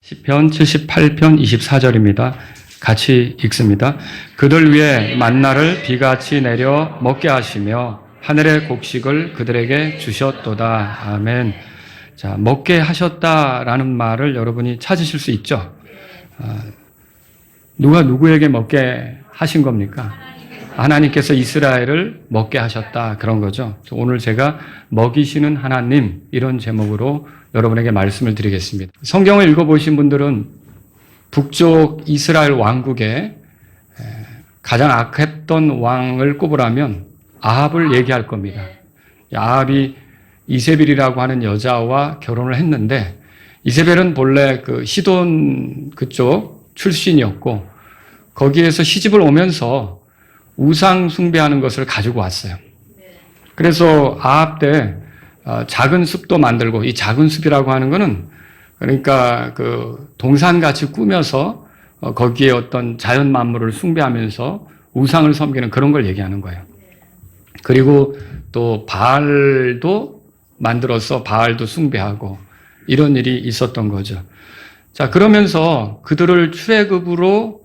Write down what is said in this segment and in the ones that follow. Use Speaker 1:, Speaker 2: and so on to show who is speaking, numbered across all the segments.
Speaker 1: 시편 78편 24절입니다. 같이 읽습니다. 그들 위에 만나를 비같이 내려 먹게 하시며 하늘의 곡식을 그들에게 주셨도다. 아멘. 자, 먹게 하셨다라는 말을 여러분이 찾으실 수 있죠? 누가 누구에게 먹게 하신 겁니까? 하나님께서 이스라엘을 먹게 하셨다. 그런 거죠. 오늘 제가 먹이시는 하나님, 이런 제목으로 여러분에게 말씀을 드리겠습니다. 성경을 읽어보신 분들은 북쪽 이스라엘 왕국에 가장 악했던 왕을 꼽으라면 아합을 얘기할 겁니다. 아합이 이세벨이라고 하는 여자와 결혼을 했는데, 이세벨은 본래 그 시돈 그쪽 출신이었고, 거기에서 시집을 오면서 우상 숭배하는 것을 가지고 왔어요. 그래서 아합 때 작은 숲도 만들고, 이 작은 숲이라고 하는 거는 그러니까 그 동산같이 꾸며서 거기에 어떤 자연 만물을 숭배하면서 우상을 섬기는 그런 걸 얘기하는 거예요. 그리고 또 바알도 만들어서 바알도 숭배하고 이런 일이 있었던 거죠. 자, 그러면서 그들을 출애굽으로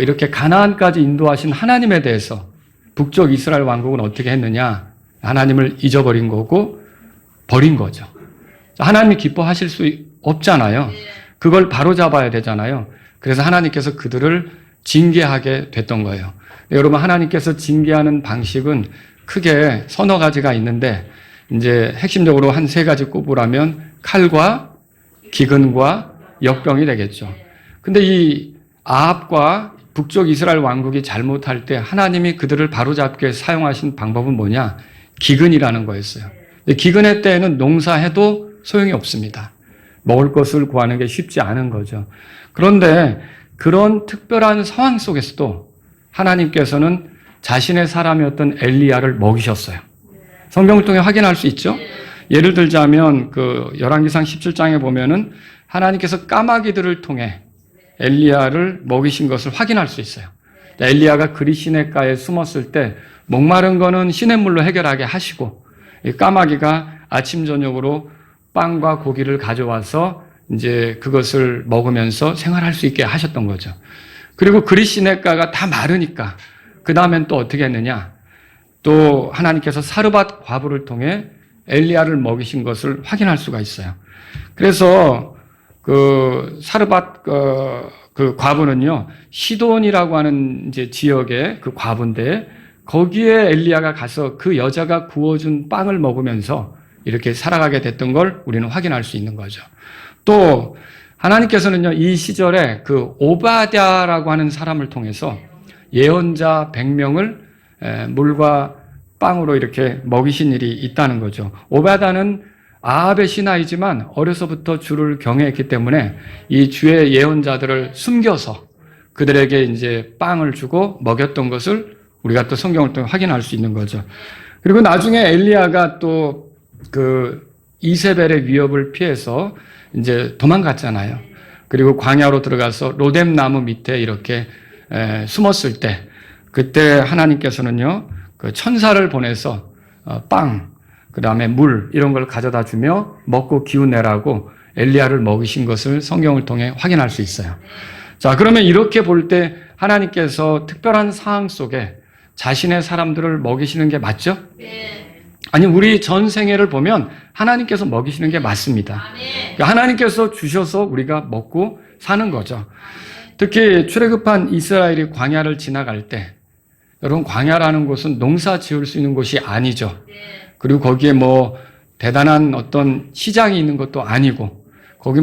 Speaker 1: 이렇게 가나안까지 인도하신 하나님에 대해서 북쪽 이스라엘 왕국은 어떻게 했느냐? 하나님을 잊어버린 거고 버린 거죠. 하나님이 기뻐하실 수 없잖아요. 그걸 바로잡아야 되잖아요. 그래서 하나님께서 그들을 징계하게 됐던 거예요. 여러분, 하나님께서 징계하는 방식은 크게 서너 가지가 있는데, 이제 핵심적으로 한 세 가지 꼽으라면 칼과 기근과 역병이 되겠죠. 근데 이 아합과 북쪽 이스라엘 왕국이 잘못할 때 하나님이 그들을 바로잡게 사용하신 방법은 뭐냐? 기근이라는 거였어요. 기근의 때에는 농사해도 소용이 없습니다. 먹을 것을 구하는 게 쉽지 않은 거죠. 그런데 그런 특별한 상황 속에서도 하나님께서는 자신의 사람이었던 엘리야를 먹이셨어요. 성경을 통해 확인할 수 있죠. 예를 들자면 그 열왕기상 17장에 보면은 하나님께서 까마귀들을 통해 엘리야를 먹이신 것을 확인할 수 있어요. 엘리야가 그리 시냇가에 숨었을 때 목마른 거는 시냇물로 해결하게 하시고, 이 까마귀가 아침 저녁으로 빵과 고기를 가져와서 이제 그것을 먹으면서 생활할 수 있게 하셨던 거죠. 그리고 그리 시냇가가 다 마르니까 그 다음엔 또 어떻게 했느냐? 또 하나님께서 사르밧 과부를 통해 엘리야를 먹이신 것을 확인할 수가 있어요. 그래서 그 사르밧 그 과부는요, 시돈이라고 하는 이제 지역의 그 과부인데, 거기에 엘리야가 가서 그 여자가 구워준 빵을 먹으면서 이렇게 살아가게 됐던 걸 우리는 확인할 수 있는 거죠. 또 하나님께서는요, 이 시절에 그 오바댜라고 하는 사람을 통해서 예언자 100명을 물과 빵으로 이렇게 먹이신 일이 있다는 거죠. 오바댜는 아합의 신하이지만 어려서부터 주를 경외했기 때문에 이 주의 예언자들을 숨겨서 그들에게 이제 빵을 주고 먹였던 것을 우리가 또 성경을 통해 확인할 수 있는 거죠. 그리고 나중에 엘리야가 또 그 이세벨의 위협을 피해서 이제 도망갔잖아요. 그리고 광야로 들어가서 로뎀 나무 밑에 이렇게 숨었을 때, 그때 하나님께서는요, 그 천사를 보내서 빵, 그 다음에 물, 이런 걸 가져다 주며 먹고 기운내라고 엘리야를 먹이신 것을 성경을 통해 확인할 수 있어요. 자, 그러면 이렇게 볼 때 하나님께서 특별한 상황 속에 자신의 사람들을 먹이시는 게 맞죠? 네. 아니, 우리 전 생애를 보면 하나님께서 먹이시는 게 맞습니다. 그러니까 하나님께서 주셔서 우리가 먹고 사는 거죠. 특히 출애굽한 이스라엘이 광야를 지나갈 때, 여러분, 광야라는 곳은 농사 지을 수 있는 곳이 아니죠. 그리고 거기에 뭐 대단한 어떤 시장이 있는 것도 아니고, 거기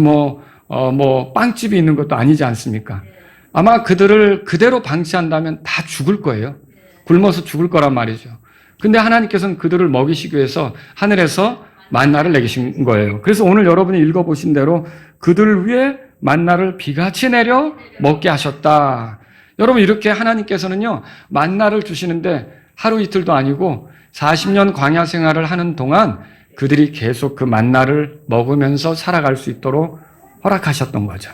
Speaker 1: 빵집이 있는 것도 아니지 않습니까? 아마 그들을 그대로 방치한다면 다 죽을 거예요. 굶어서 죽을 거란 말이죠. 근데 하나님께서는 그들을 먹이시기 위해서 하늘에서 만나를 내리신 거예요. 그래서 오늘 여러분이 읽어보신 대로 그들 위에 만나를 비같이 내려 먹게 하셨다. 여러분, 이렇게 하나님께서는요, 만나를 주시는데 하루 이틀도 아니고 40년 광야 생활을 하는 동안 그들이 계속 그 만나를 먹으면서 살아갈 수 있도록 허락하셨던 거죠.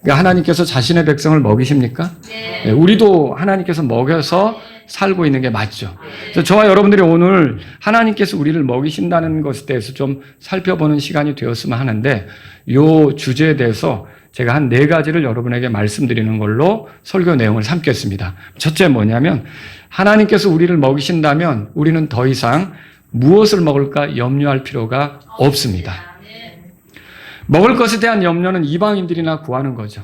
Speaker 1: 그러니까 하나님께서 자신의 백성을 먹이십니까? 네. 우리도 하나님께서 먹여서 살고 있는 게 맞죠. 그래서 저와 여러분들이 오늘 하나님께서 우리를 먹이신다는 것에 대해서 좀 살펴보는 시간이 되었으면 하는데, 이 주제에 대해서 제가 한 4가지를 여러분에게 말씀드리는 걸로 설교 내용을 삼겠습니다. 첫째 뭐냐면 하나님께서 우리를 먹이신다면 우리는 더 이상 무엇을 먹을까 염려할 필요가 없습니다. 먹을 것에 대한 염려는 이방인들이나 구하는 거죠.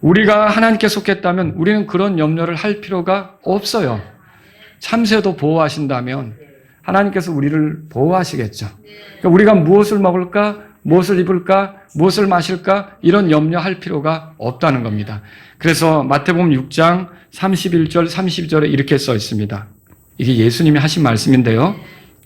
Speaker 1: 우리가 하나님께 속했다면 우리는 그런 염려를 할 필요가 없어요. 참새도 보호하신다면 하나님께서 우리를 보호하시겠죠. 그러니까 우리가 무엇을 먹을까, 무엇을 입을까, 무엇을 마실까 이런 염려할 필요가 없다는 겁니다. 그래서 마태복음 6장 31절, 32절에 이렇게 써 있습니다. 이게 예수님이 하신 말씀인데요.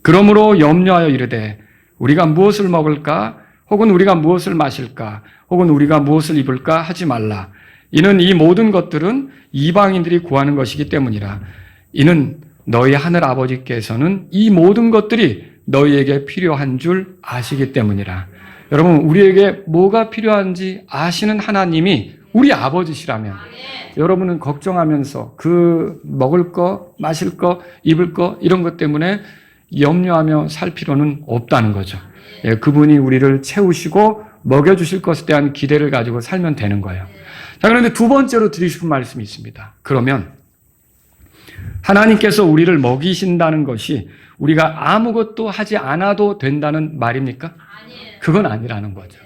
Speaker 1: 그러므로 염려하여 이르되 우리가 무엇을 먹을까, 혹은 우리가 무엇을 마실까, 혹은 우리가 무엇을 입을까 하지 말라. 이는 이 모든 것들은 이방인들이 구하는 것이기 때문이라. 이는 너희 하늘 아버지께서는 이 모든 것들이 너희에게 필요한 줄 아시기 때문이라. 여러분, 우리에게 뭐가 필요한지 아시는 하나님이 우리 아버지시라면 여러분은 걱정하면서 그 먹을 거, 마실 거, 입을 거 이런 것 때문에 염려하며 살 필요는 없다는 거죠. 그분이 우리를 채우시고 먹여주실 것에 대한 기대를 가지고 살면 되는 거예요. 자, 그런데 두 번째로 드리고 싶은 말씀이 있습니다. 그러면 하나님께서 우리를 먹이신다는 것이 우리가 아무것도 하지 않아도 된다는 말입니까? 그건 아니라는 거죠.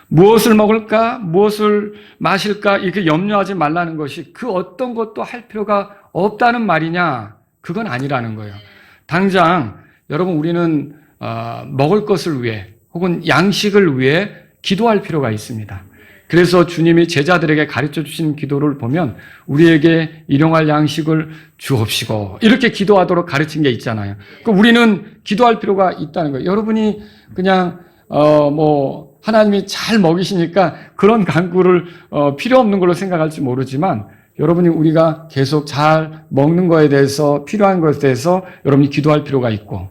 Speaker 1: 무엇을 먹을까, 무엇을 마실까 이렇게 염려하지 말라는 것이 그 어떤 것도 할 필요가 없다는 말이냐? 그건 아니라는 거예요. 당장 여러분 우리는 먹을 것을 위해 혹은 양식을 위해 기도할 필요가 있습니다. 그래서 주님이 제자들에게 가르쳐 주신 기도를 보면 우리에게 일용할 양식을 주옵시고 이렇게 기도하도록 가르친 게 있잖아요. 그러니까 우리는 기도할 필요가 있다는 거예요. 여러분이 그냥 하나님이 잘 먹이시니까 그런 간구를 필요 없는 걸로 생각할지 모르지만 여러분이 우리가 계속 잘 먹는 거에 대해서 필요한 것에 대해서 여러분이 기도할 필요가 있고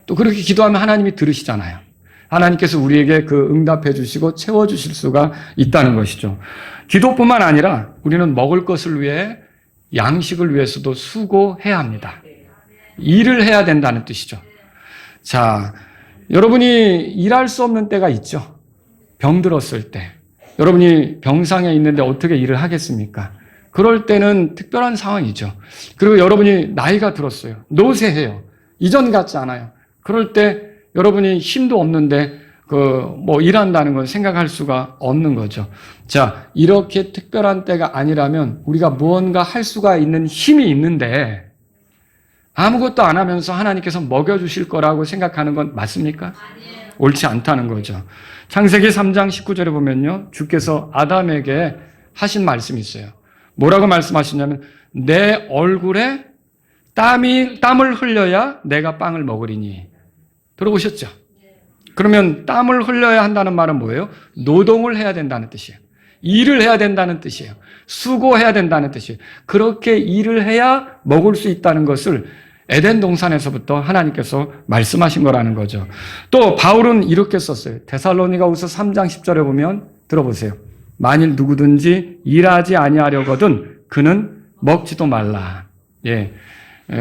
Speaker 1: 또 그렇게 기도하면 하나님이 들으시잖아요. 하나님께서 우리에게 그 응답해 주시고 채워주실 수가 있다는 것이죠. 기도뿐만 아니라 우리는 먹을 것을 위해 양식을 위해서도 수고해야 합니다. 일을 해야 된다는 뜻이죠. 자, 여러분이 일할 수 없는 때가 있죠. 병들었을 때. 여러분이 병상에 있는데 어떻게 일을 하겠습니까? 그럴 때는 특별한 상황이죠. 그리고 여러분이 나이가 들었어요. 노쇠해요. 이전 같지 않아요. 그럴 때 여러분이 힘도 없는데 일한다는 건 생각할 수가 없는 거죠. 자, 이렇게 특별한 때가 아니라면 우리가 무언가 할 수가 있는 힘이 있는데 아무것도 안 하면서 하나님께서 먹여주실 거라고 생각하는 건 맞습니까? 옳지 않다는 거죠. 창세기 3장 19절에 보면요. 주께서 아담에게 하신 말씀이 있어요. 뭐라고 말씀하시냐면 내 얼굴에 땀을 흘려야 내가 빵을 먹으리니. 들어보셨죠? 그러면 땀을 흘려야 한다는 말은 뭐예요? 노동을 해야 된다는 뜻이에요. 일을 해야 된다는 뜻이에요. 수고해야 된다는 뜻이에요. 그렇게 일을 해야 먹을 수 있다는 것을 에덴 동산에서부터 하나님께서 말씀하신 거라는 거죠. 또 바울은 이렇게 썼어요. 데살로니가후서 3장 10절에 보면 들어보세요. 만일 누구든지 일하지 아니하려거든 그는 먹지도 말라.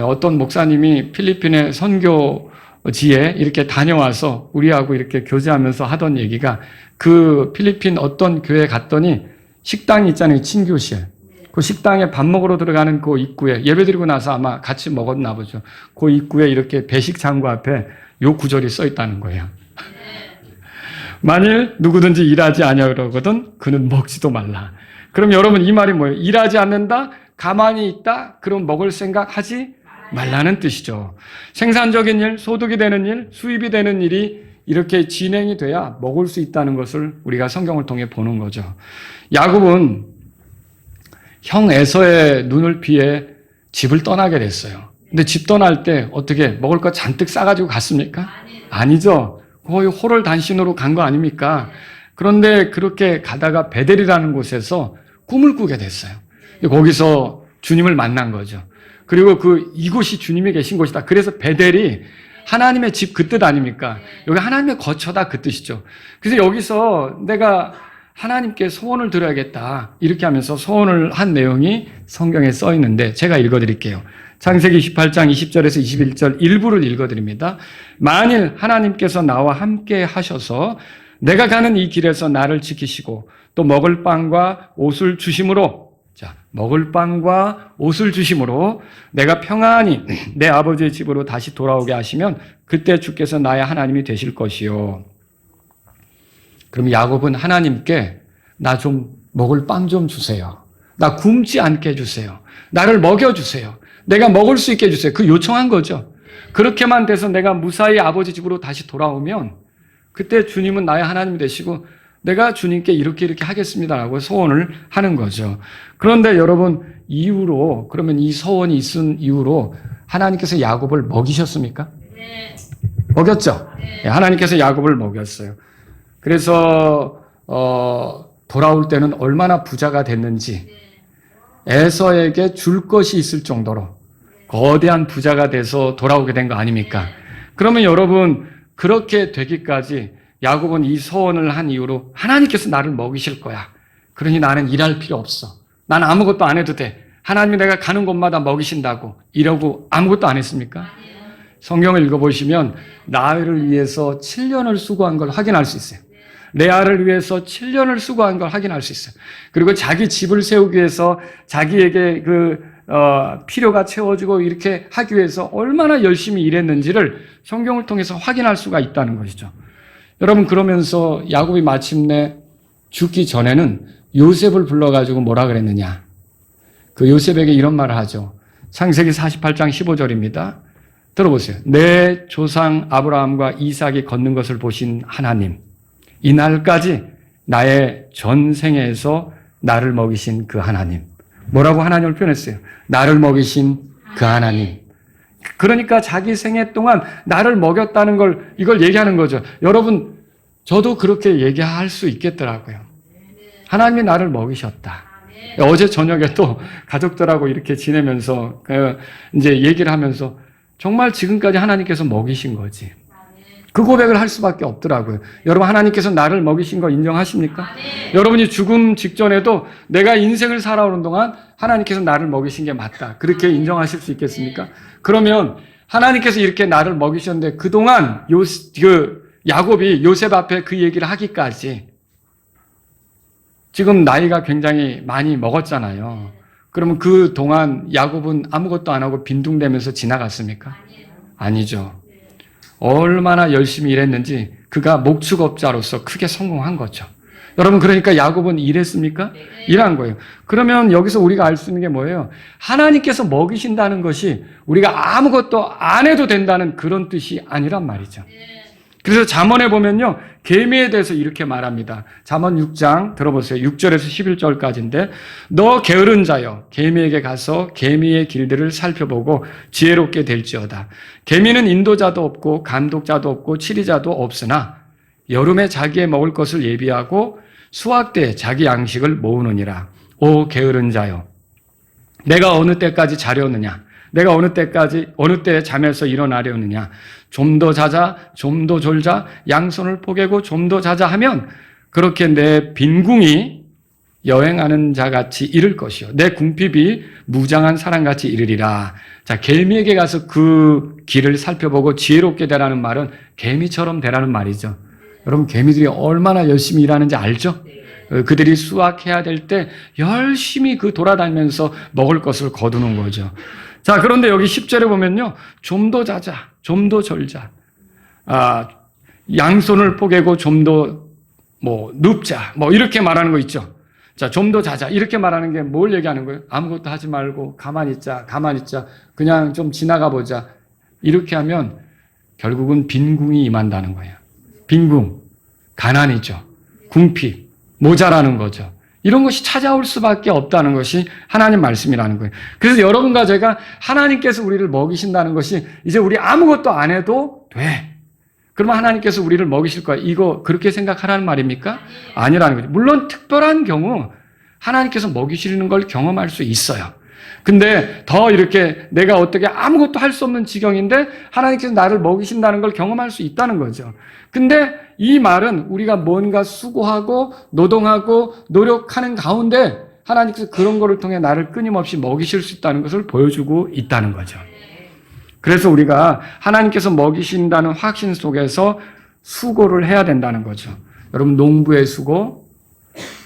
Speaker 1: 어떤 목사님이 필리핀의 선교지에 이렇게 다녀와서 우리하고 이렇게 교제하면서 하던 얘기가 그 필리핀 어떤 교회에 갔더니 식당이 있잖아요. 친교실. 그 식당에 밥 먹으러 들어가는 그 입구에 예배드리고 나서 아마 같이 먹었나 보죠. 그 입구에 이렇게 배식 창구 앞에 요 구절이 써 있다는 거예요. 만일 누구든지 일하지 아니하려거든 그는 먹지도 말라. 그럼 여러분 이 말이 뭐예요? 일하지 않는다? 가만히 있다? 그럼 먹을 생각 하지 말라는 뜻이죠. 생산적인 일, 소득이 되는 일, 수입이 되는 일이 이렇게 진행이 돼야 먹을 수 있다는 것을 우리가 성경을 통해 보는 거죠. 야곱은 형 에서의 눈을 피해 집을 떠나게 됐어요. 근데 집 떠날 때 어떻게 먹을 거 잔뜩 싸가지고 갔습니까? 아니죠. 거의 호를 단신으로 간 거 아닙니까? 그런데 그렇게 가다가 베델이라는 곳에서 꿈을 꾸게 됐어요. 거기서 주님을 만난 거죠. 그리고 이곳이 주님이 계신 곳이다. 그래서 베델이 하나님의 집 그 뜻 아닙니까? 여기 하나님의 거처다 그 뜻이죠. 그래서 여기서 내가 하나님께 소원을 들어야겠다. 이렇게 하면서 소원을 한 내용이 성경에 써 있는데 제가 읽어드릴게요. 창세기 28장 20절에서 21절 일부를 읽어드립니다. 만일 하나님께서 나와 함께 하셔서 내가 가는 이 길에서 나를 지키시고 또 먹을 빵과 옷을 주심으로, 자, 먹을 빵과 옷을 주심으로 내가 평안히 내 아버지의 집으로 다시 돌아오게 하시면 그때 주께서 나의 하나님이 되실 것이요. 그럼 야곱은 하나님께 나 좀 먹을 빵 좀 주세요. 나 굶지 않게 해주세요. 나를 먹여주세요. 내가 먹을 수 있게 해주세요. 그 요청한 거죠. 그렇게만 돼서 내가 무사히 아버지 집으로 다시 돌아오면 그때 주님은 나의 하나님이 되시고 내가 주님께 이렇게 하겠습니다라고 소원을 하는 거죠. 그런데 여러분, 이후로, 그러면 이 소원이 있은 이후로 하나님께서 야곱을 먹이셨습니까? 네. 먹였죠? 네. 하나님께서 야곱을 먹였어요. 그래서 돌아올 때는 얼마나 부자가 됐는지 에서에게 줄 것이 있을 정도로 거대한 부자가 돼서 돌아오게 된 거 아닙니까? 그러면 여러분, 그렇게 되기까지 야곱은 이 소원을 한 이후로 하나님께서 나를 먹이실 거야. 그러니 나는 일할 필요 없어. 난 아무것도 안 해도 돼. 하나님이 내가 가는 곳마다 먹이신다고 이러고 아무것도 안 했습니까? 성경을 읽어보시면 라헬을 위해서 7년을 수고한 걸 확인할 수 있어요. 레아를 위해서 7년을 수고한 걸 확인할 수 있어요. 그리고 자기 집을 세우기 위해서 자기에게 필요가 채워지고 이렇게 하기 위해서 얼마나 열심히 일했는지를 성경을 통해서 확인할 수가 있다는 것이죠. 여러분, 그러면서 야곱이 마침내 죽기 전에는 요셉을 불러가지고 뭐라 그랬느냐. 그 요셉에게 이런 말을 하죠. 창세기 48장 15절입니다. 들어보세요. 내 조상 아브라함과 이삭이 걷는 것을 보신 하나님, 이날까지 나의 전생에서 나를 먹이신 그 하나님. 뭐라고 하나님을 표현했어요? 나를 먹이신 그 하나님. 그러니까 자기 생애 동안 나를 먹였다는 걸, 이걸 얘기하는 거죠. 여러분, 저도 그렇게 얘기할 수 있겠더라고요. 하나님이 나를 먹이셨다. 어제 저녁에 또 가족들하고 이렇게 지내면서 이제 얘기를 하면서 정말 지금까지 하나님께서 먹이신 거지. 그 고백을 할 수밖에 없더라고요. 여러분, 하나님께서 나를 먹이신 거 인정하십니까? 여러분이 죽음 직전에도 내가 인생을 살아오는 동안 하나님께서 나를 먹이신 게 맞다. 그렇게 인정하실 수 있겠습니까? 그러면 하나님께서 이렇게 나를 먹이셨는데 그동안 야곱이 요셉 앞에 그 얘기를 하기까지 지금 나이가 굉장히 많이 먹었잖아요. 그러면 그 동안 야곱은 아무것도 안 하고 빈둥대면서 지나갔습니까? 아니죠. 얼마나 열심히 일했는지 그가 목축업자로서 크게 성공한 거죠. 여러분, 그러니까 야곱은 일했습니까? 일한 거예요. 그러면 여기서 우리가 알 수 있는 게 뭐예요? 하나님께서 먹이신다는 것이 우리가 아무것도 안 해도 된다는 그런 뜻이 아니란 말이죠. 그래서 잠언에 보면요, 계미에 대해서 이렇게 말합니다. 잠언 6장 들어보세요. 6절에서 11절까지인데, 너 게으른 자여, 계미에게 가서 계미의 길들을 살펴보고 지혜롭게 될지어다. 계미는 인도자도 없고 감독자도 없고 치리자도 없으나 여름에 자기의 먹을 것을 예비하고 수확 때 자기 양식을 모으느니라. 오 게으른 자여, 내가 어느 때까지 자려느냐? 내가 어느 때에 잠에서 일어나려느냐? 좀 더 자자, 좀 더 졸자, 양손을 포개고 좀 더 자자 하면 그렇게 내 빈궁이 여행하는 자같이 이를 것이요. 내 궁핍이 무장한 사람같이 이르리라. 자, 개미에게 가서 그 길을 살펴보고 지혜롭게 되라는 말은 개미처럼 되라는 말이죠. 여러분, 개미들이 얼마나 열심히 일하는지 알죠? 그들이 수확해야 될 때 열심히 돌아다니면서 먹을 것을 거두는 거죠. 자, 그런데 여기 10절에 보면요, 좀 더 자자, 좀 더 졸자, 양손을 포개고 좀 더 눕자, 이렇게 말하는 거 있죠. 자, 좀 더 자자, 이렇게 말하는 게 뭘 얘기하는 거예요? 아무것도 하지 말고 가만히 있자, 그냥 좀 지나가 보자. 이렇게 하면 결국은 빈궁이 임한다는 거예요. 빈궁, 가난이죠. 궁핍, 모자라는 거죠. 이런 것이 찾아올 수밖에 없다는 것이 하나님 말씀이라는 거예요. 그래서 여러분과 제가 하나님께서 우리를 먹이신다는 것이 이제 우리 아무것도 안 해도 돼. 그러면 하나님께서 우리를 먹이실 거야. 이거 그렇게 생각하라는 말입니까? 아니라는 거죠. 물론 특별한 경우 하나님께서 먹이시는 걸 경험할 수 있어요. 근데 더 이렇게 내가 어떻게 아무것도 할 수 없는 지경인데 하나님께서 나를 먹이신다는 걸 경험할 수 있다는 거죠. 근데 이 말은 우리가 뭔가 수고하고 노동하고 노력하는 가운데 하나님께서 그런 거를 통해 나를 끊임없이 먹이실 수 있다는 것을 보여주고 있다는 거죠. 그래서 우리가 하나님께서 먹이신다는 확신 속에서 수고를 해야 된다는 거죠. 여러분 농부의 수고,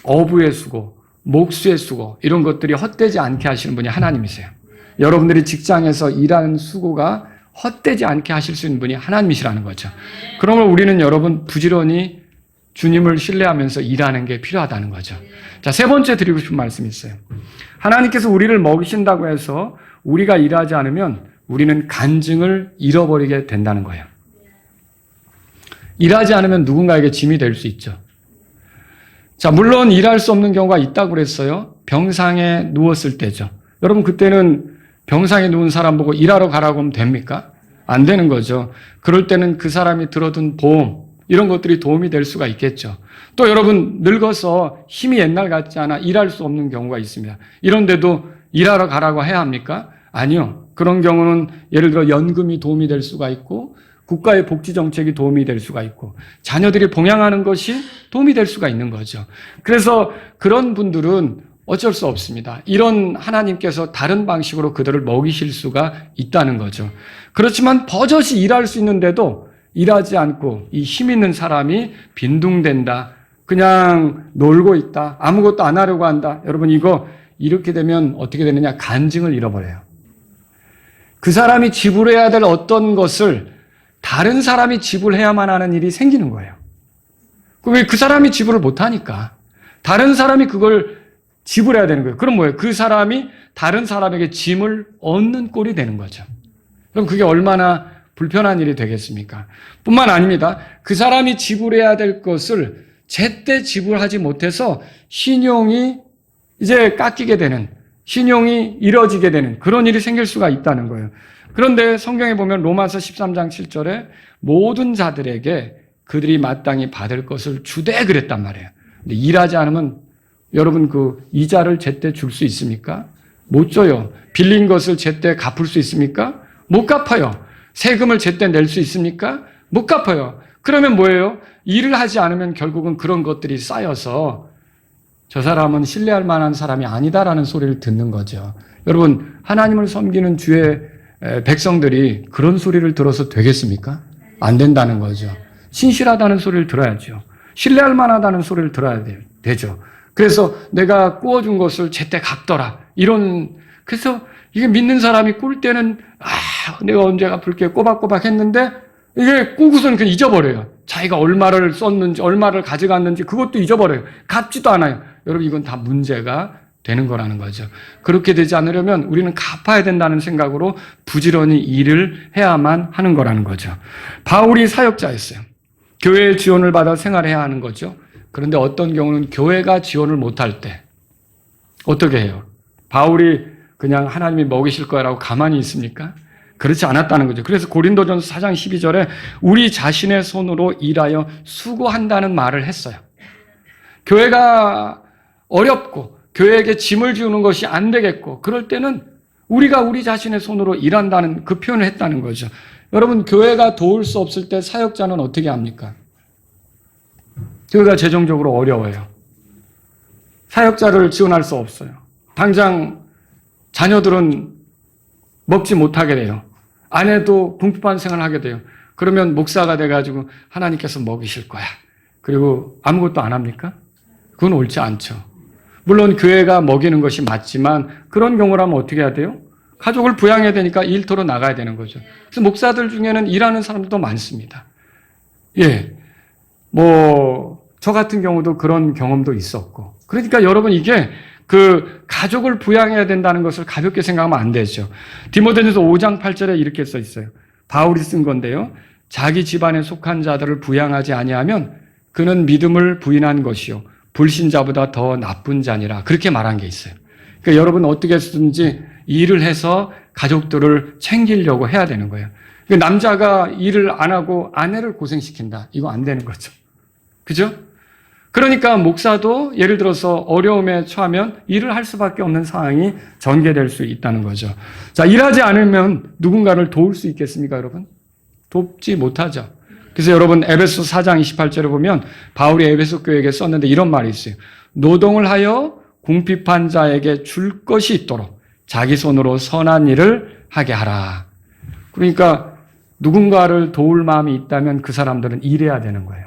Speaker 1: 어부의 수고, 목수의 수고 이런 것들이 헛되지 않게 하시는 분이 하나님이세요. 여러분들이 직장에서 일하는 수고가 헛되지 않게 하실 수 있는 분이 하나님이시라는 거죠. 그러면 우리는 여러분 부지런히 주님을 신뢰하면서 일하는 게 필요하다는 거죠. 자, 세 번째 드리고 싶은 말씀이 있어요. 하나님께서 우리를 먹이신다고 해서 우리가 일하지 않으면 우리는 간증을 잃어버리게 된다는 거예요. 일하지 않으면 누군가에게 짐이 될 수 있죠. 자, 물론 일할 수 없는 경우가 있다고 그랬어요. 병상에 누웠을 때죠. 여러분 그때는 병상에 누운 사람 보고 일하러 가라고 하면 됩니까? 안 되는 거죠. 그럴 때는 그 사람이 들어둔 보험 이런 것들이 도움이 될 수가 있겠죠. 또 여러분 늙어서 힘이 옛날 같지 않아 일할 수 없는 경우가 있습니다. 이런데도 일하러 가라고 해야 합니까? 아니요. 그런 경우는 예를 들어 연금이 도움이 될 수가 있고 국가의 복지 정책이 도움이 될 수가 있고 자녀들이 봉양하는 것이 도움이 될 수가 있는 거죠. 그래서 그런 분들은 어쩔 수 없습니다. 이런 하나님께서 다른 방식으로 그들을 먹이실 수가 있다는 거죠. 그렇지만 버젓이 일할 수 있는데도 일하지 않고 이 힘 있는 사람이 빈둥댄다. 그냥 놀고 있다. 아무것도 안 하려고 한다. 여러분 이거 이렇게 되면 어떻게 되느냐? 간증을 잃어버려요. 그 사람이 지불해야 될 어떤 것을 다른 사람이 지불해야만 하는 일이 생기는 거예요. 왜 그 사람이 지불을 못하니까 다른 사람이 그걸 지불해야 되는 거예요. 그럼 뭐예요? 그 사람이 다른 사람에게 짐을 얻는 꼴이 되는 거죠. 그럼 그게 얼마나 불편한 일이 되겠습니까? 뿐만 아닙니다. 그 사람이 지불해야 될 것을 제때 지불하지 못해서 신용이 이제 깎이게 되는, 신용이 이뤄지게 되는 그런 일이 생길 수가 있다는 거예요. 그런데 성경에 보면 로마서 13장 7절에 모든 자들에게 그들이 마땅히 받을 것을 주되 그랬단 말이에요. 근데 일하지 않으면 여러분 그 이자를 제때 줄 수 있습니까? 못 줘요. 빌린 것을 제때 갚을 수 있습니까? 못 갚아요. 세금을 제때 낼 수 있습니까? 못 갚아요. 그러면 뭐예요? 일을 하지 않으면 결국은 그런 것들이 쌓여서 저 사람은 신뢰할 만한 사람이 아니다라는 소리를 듣는 거죠. 여러분 하나님을 섬기는 주의 백성들이 그런 소리를 들어서 되겠습니까? 안 된다는 거죠. 신실하다는 소리를 들어야죠. 신뢰할 만하다는 소리를 들어야 되죠. 그래서 내가 구워준 것을 제때 갚더라. 그래서 이게 믿는 사람이 꿀 때는 내가 언제 갚을게 꼬박꼬박 했는데 이게 꾸고서는 그냥 잊어버려요. 자기가 얼마를 썼는지 얼마를 가져갔는지 그것도 잊어버려요. 갚지도 않아요. 여러분 이건 다 문제가 되는 거라는 거죠. 그렇게 되지 않으려면 우리는 갚아야 된다는 생각으로 부지런히 일을 해야만 하는 거라는 거죠. 바울이 사역자였어요. 교회의 지원을 받아 생활해야 하는 거죠. 그런데 어떤 경우는 교회가 지원을 못할 때 어떻게 해요? 바울이 그냥 하나님이 먹이실 거라고 가만히 있습니까? 그렇지 않았다는 거죠. 그래서 고린도전서 4장 12절에 우리 자신의 손으로 일하여 수고한다는 말을 했어요. 교회가 어렵고 교회에게 짐을 지우는 것이 안 되겠고 그럴 때는 우리가 우리 자신의 손으로 일한다는 그 표현을 했다는 거죠. 여러분 교회가 도울 수 없을 때 사역자는 어떻게 합니까? 교회가 재정적으로 어려워요. 사역자를 지원할 수 없어요. 당장 자녀들은 먹지 못하게 돼요. 아내도 궁핍한 생활을 하게 돼요. 그러면 목사가 돼가지고 하나님께서 먹이실 거야. 그리고 아무것도 안 합니까? 그건 옳지 않죠. 물론 교회가 먹이는 것이 맞지만 그런 경우라면 어떻게 해야 돼요? 가족을 부양해야 되니까 일터로 나가야 되는 거죠. 그래서 목사들 중에는 일하는 사람들도 많습니다. 저 같은 경우도 그런 경험도 있었고. 그러니까 여러분 이게 그 가족을 부양해야 된다는 것을 가볍게 생각하면 안 되죠. 디모데전서 5장 8절에 이렇게 써 있어요. 바울이 쓴 건데요. 자기 집안에 속한 자들을 부양하지 아니하면 그는 믿음을 부인한 것이요 불신자보다 더 나쁜 자니라. 그렇게 말한 게 있어요. 그러니까 여러분 어떻게 해서든지 일을 해서 가족들을 챙기려고 해야 되는 거예요. 그러니까 남자가 일을 안 하고 아내를 고생시킨다. 이거 안 되는 거죠. 그죠? 그러니까 목사도 예를 들어서 어려움에 처하면 일을 할 수밖에 없는 상황이 전개될 수 있다는 거죠. 자, 일하지 않으면 누군가를 도울 수 있겠습니까, 여러분? 돕지 못하죠. 그래서 여러분 에베소 4장 28절에 보면 바울이 에베소 교회에게 썼는데 이런 말이 있어요. 노동을 하여 궁핍한 자에게 줄 것이 있도록 자기 손으로 선한 일을 하게 하라. 그러니까 누군가를 도울 마음이 있다면 그 사람들은 일해야 되는 거예요.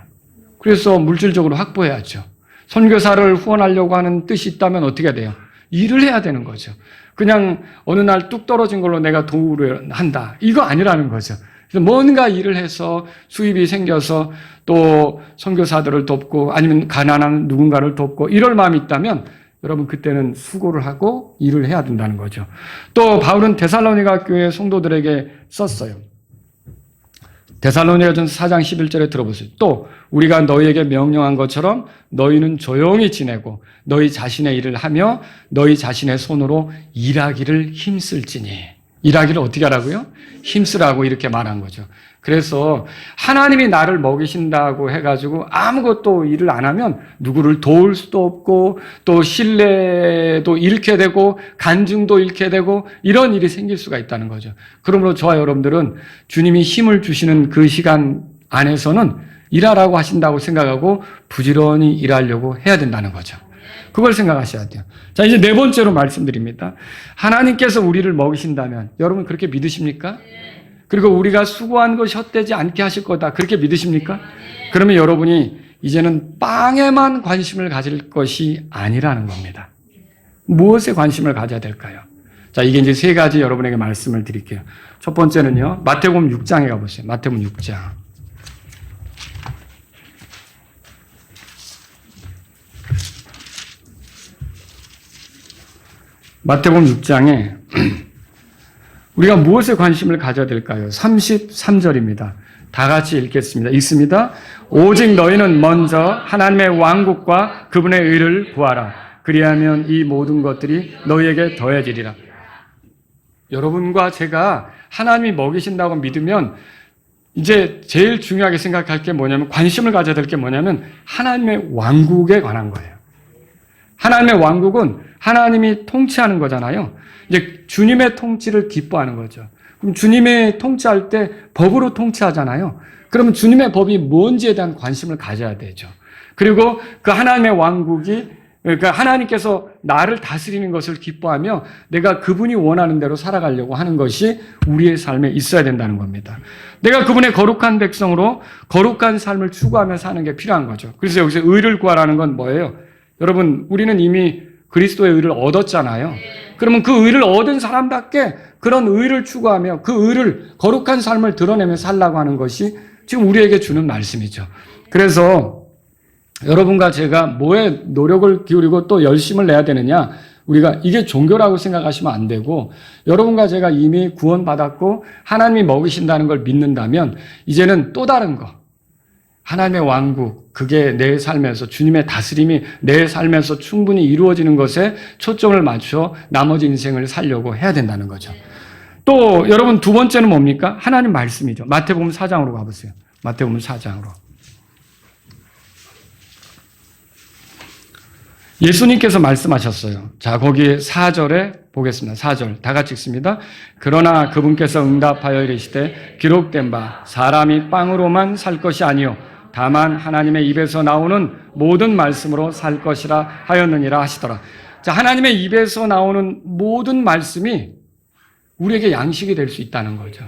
Speaker 1: 그래서 물질적으로 확보해야죠. 선교사를 후원하려고 하는 뜻이 있다면 어떻게 돼요? 일을 해야 되는 거죠. 그냥 어느 날 뚝 떨어진 걸로 내가 도우를 한다. 이거 아니라는 거죠. 그래서 뭔가 일을 해서 수입이 생겨서 또 선교사들을 돕고 아니면 가난한 누군가를 돕고 이럴 마음이 있다면 여러분 그때는 수고를 하고 일을 해야 된다는 거죠. 또 바울은 데살로니가 교회 성도들에게 썼어요. 데살로니가전서 4장 11절에 들어보세요. 또 우리가 너희에게 명령한 것처럼 너희는 조용히 지내고 너희 자신의 일을 하며 너희 자신의 손으로 일하기를 힘쓸지니. 일하기를 어떻게 하라고요? 힘쓰라고 이렇게 말한 거죠. 그래서 하나님이 나를 먹이신다고 해가지고 아무것도 일을 안 하면 누구를 도울 수도 없고 또 신뢰도 잃게 되고 간증도 잃게 되고 이런 일이 생길 수가 있다는 거죠. 그러므로 저와 여러분들은 주님이 힘을 주시는 그 시간 안에서는 일하라고 하신다고 생각하고 부지런히 일하려고 해야 된다는 거죠. 그걸 생각하셔야 돼요. 자, 이제 네 번째로 말씀드립니다. 하나님께서 우리를 먹이신다면 여러분 그렇게 믿으십니까? 그리고 우리가 수고한 것이 헛되지 않게 하실 거다. 그렇게 믿으십니까? 그러면 여러분이 이제는 빵에만 관심을 가질 것이 아니라는 겁니다. 무엇에 관심을 가져야 될까요? 자, 이게 이제 세 가지 여러분에게 말씀을 드릴게요. 첫 번째는요, 마태복음 6장에 가보세요. 마태복음 6장. 마태복음 6장에 우리가 무엇에 관심을 가져야 될까요? 33절입니다. 다 같이 읽겠습니다. 읽습니다. 오직 너희는 먼저 하나님의 왕국과 그분의 의를 구하라. 그리하면 이 모든 것들이 너희에게 더해지리라. 여러분과 제가 하나님이 먹이신다고 믿으면 이제 제일 중요하게 생각할 게 뭐냐면 관심을 가져야 될 게 뭐냐면 하나님의 왕국에 관한 거예요. 하나님의 왕국은 하나님이 통치하는 거잖아요. 이제 주님의 통치를 기뻐하는 거죠. 그럼 주님의 통치할 때 법으로 통치하잖아요. 그러면 주님의 법이 뭔지에 대한 관심을 가져야 되죠. 그리고 그 하나님의 왕국이 그러니까 하나님께서 나를 다스리는 것을 기뻐하며 내가 그분이 원하는 대로 살아가려고 하는 것이 우리의 삶에 있어야 된다는 겁니다. 내가 그분의 거룩한 백성으로 거룩한 삶을 추구하며 사는 게 필요한 거죠. 그래서 여기서 의를 구하라는 건 뭐예요? 여러분, 우리는 이미 그리스도의 의를 얻었잖아요. 그러면 그 의를 얻은 사람답게 그런 의를 추구하며 그 의를 거룩한 삶을 드러내며 살라고 하는 것이 지금 우리에게 주는 말씀이죠. 그래서 여러분과 제가 뭐에 노력을 기울이고 또 열심을 내야 되느냐? 우리가 이게 종교라고 생각하시면 안 되고 여러분과 제가 이미 구원받았고 하나님이 먹이신다는 걸 믿는다면 이제는 또 다른 거. 하나님의 왕국, 그게 내 삶에서 주님의 다스림이 내 삶에서 충분히 이루어지는 것에 초점을 맞춰 나머지 인생을 살려고 해야 된다는 거죠. 또 여러분 두 번째는 뭡니까? 하나님 말씀이죠. 마태복음 4장으로 가보세요. 마태복음 4장으로. 예수님께서 말씀하셨어요. 자, 거기 4절에 보겠습니다. 4절 다 같이 읽습니다. 그러나 그분께서 응답하여 이르시되 기록된 바 사람이 빵으로만 살 것이 아니요 다만 하나님의 입에서 나오는 모든 말씀으로 살 것이라 하였느니라 하시더라. 자, 하나님의 입에서 나오는 모든 말씀이 우리에게 양식이 될 수 있다는 거죠.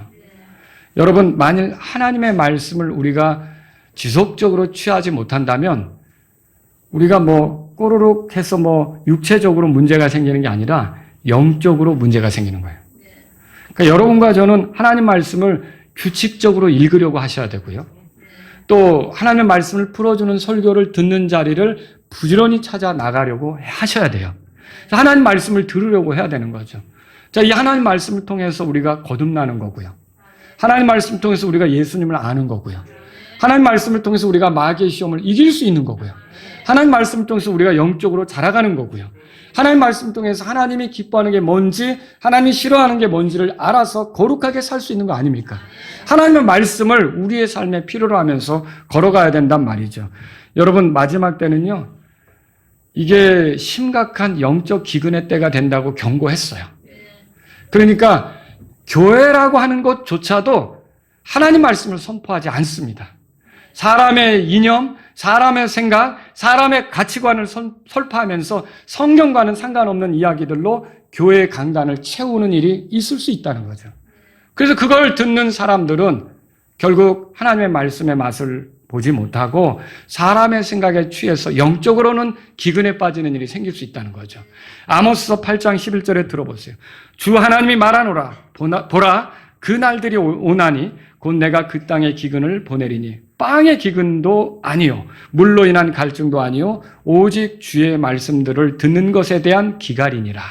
Speaker 1: 여러분, 만일 하나님의 말씀을 우리가 지속적으로 취하지 못한다면 우리가 꼬르륵 해서 육체적으로 문제가 생기는 게 아니라 영적으로 문제가 생기는 거예요. 그러니까 여러분과 저는 하나님 말씀을 규칙적으로 읽으려고 하셔야 되고요. 또 하나님의 말씀을 풀어주는 설교를 듣는 자리를 부지런히 찾아 나가려고 하셔야 돼요. 하나님 말씀을 들으려고 해야 되는 거죠. 자, 이 하나님 말씀을 통해서 우리가 거듭나는 거고요. 하나님 말씀을 통해서 우리가 예수님을 아는 거고요. 하나님 말씀을 통해서 우리가 마귀의 시험을 이길 수 있는 거고요. 하나님 말씀을 통해서 우리가 영적으로 자라가는 거고요. 하나님 말씀을 통해서 하나님이 기뻐하는 게 뭔지, 하나님이 싫어하는 게 뭔지를 알아서 거룩하게 살 수 있는 거 아닙니까? 하나님의 말씀을 우리의 삶에 필요로 하면서 걸어가야 된단 말이죠. 여러분, 마지막 때는요, 이게 심각한 영적 기근의 때가 된다고 경고했어요. 그러니까 교회라고 하는 것조차도 하나님 말씀을 선포하지 않습니다. 사람의 이념, 사람의 생각, 사람의 가치관을 설파하면서 성경과는 상관없는 이야기들로 교회의 강단을 채우는 일이 있을 수 있다는 거죠. 그래서 그걸 듣는 사람들은 결국 하나님의 말씀의 맛을 보지 못하고 사람의 생각에 취해서 영적으로는 기근에 빠지는 일이 생길 수 있다는 거죠. 아모스서 8장 11절에 들어보세요. 주 하나님이 말하노라. 보라, 그 날들이 오나니 곧 내가 그 땅에 기근을 보내리니 빵의 기근도 아니요 물로 인한 갈증도 아니요 오직 주의 말씀들을 듣는 것에 대한 기갈이니라.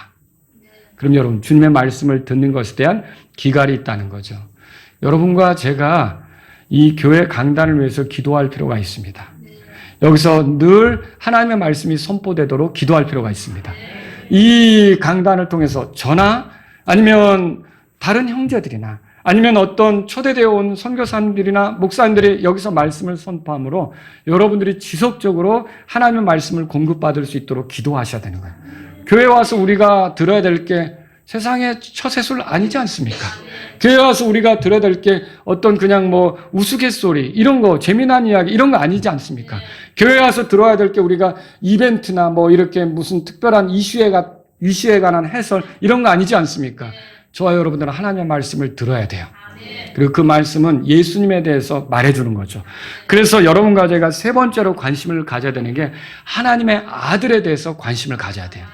Speaker 1: 그럼 여러분, 주님의 말씀을 듣는 것에 대한 기갈이 있다는 거죠. 여러분과 제가 이 교회 강단을 위해서 기도할 필요가 있습니다. 여기서 늘 하나님의 말씀이 선포되도록 기도할 필요가 있습니다. 이 강단을 통해서 저나 아니면 다른 형제들이나 아니면 어떤 초대되어 온 선교사님들이나 목사님들이 여기서 말씀을 선포함으로 여러분들이 지속적으로 하나님의 말씀을 공급받을 수 있도록 기도하셔야 되는 거예요. 교회 와서 우리가 들어야 될 게 세상의 처세술 아니지 않습니까? 교회 와서 우리가 들어야 될 게 어떤 그냥 뭐 우스갯소리 이런 거, 재미난 이야기 이런 거 아니지 않습니까? 교회 와서 들어야 될 게 우리가 이벤트나 뭐 이렇게 무슨 특별한 이슈에 관한 해설 이런 거 아니지 않습니까? 저와 여러분들은 하나님의 말씀을 들어야 돼요. 그리고 그 말씀은 예수님에 대해서 말해주는 거죠. 그래서 여러분과 제가 세 번째로 관심을 가져야 되는 게 하나님의 아들에 대해서 관심을 가져야 돼요.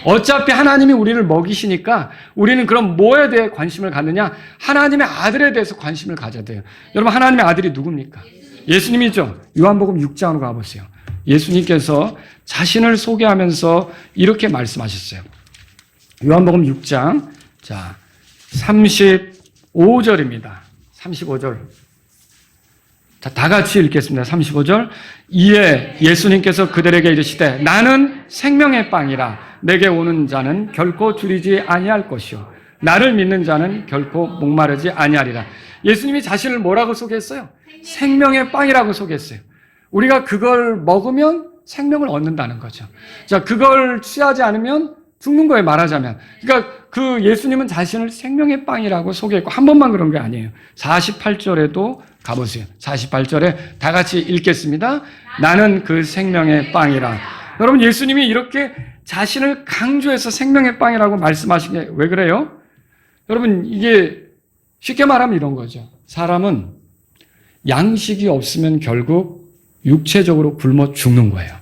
Speaker 1: 어차피 하나님이 우리를 먹이시니까 우리는 그럼 뭐에 대해 관심을 갖느냐? 하나님의 아들에 대해서 관심을 가져야 돼요. 여러분, 하나님의 아들이 누굽니까? 예수님이죠. 요한복음 6장으로 가보세요. 예수님께서 자신을 소개하면서 이렇게 말씀하셨어요. 요한복음 6장 자 35절입니다. 35절. 자, 다 같이 읽겠습니다. 35절. 이에 예수님께서 그들에게 이르시되 나는 생명의 빵이라 내게 오는 자는 결코 줄이지 아니할 것이요 나를 믿는 자는 결코 목마르지 아니하리라. 예수님이 자신을 뭐라고 소개했어요? 생명의 빵이라고 소개했어요. 우리가 그걸 먹으면 생명을 얻는다는 거죠. 자, 그걸 취하지 않으면 죽는 거예요, 말하자면. 그러니까 그 예수님은 자신을 생명의 빵이라고 소개했고 한 번만 그런 게 아니에요. 48절에도 가보세요. 48절에 다 같이 읽겠습니다. 나는 그 생명의 빵이라. 여러분, 예수님이 이렇게 자신을 강조해서 생명의 빵이라고 말씀하신 게 왜 그래요? 여러분, 이게 쉽게 말하면 이런 거죠. 사람은 양식이 없으면 결국 육체적으로 굶어 죽는 거예요.